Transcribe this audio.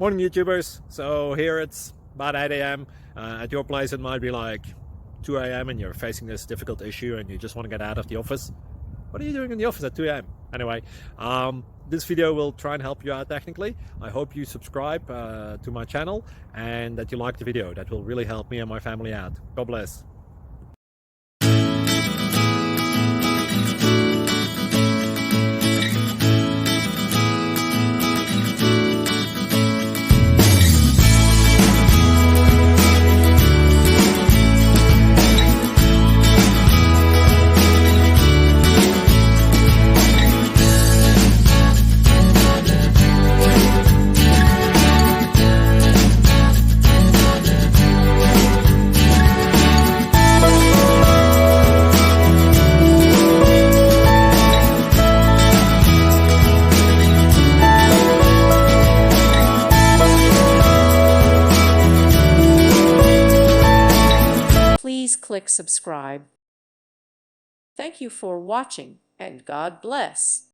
Morning YouTubers. So here it's about 8 a.m. At your place it might be like 2 a.m. and you're facing this difficult issue and you just want to get out of the office. What are you doing in the office at 2 a.m.? Anyway, this video will try and help you out technically. I hope you subscribe to my channel and that you like the video. That will really help me and my family out. God bless. Please click subscribe. Thank you for watching, and God bless.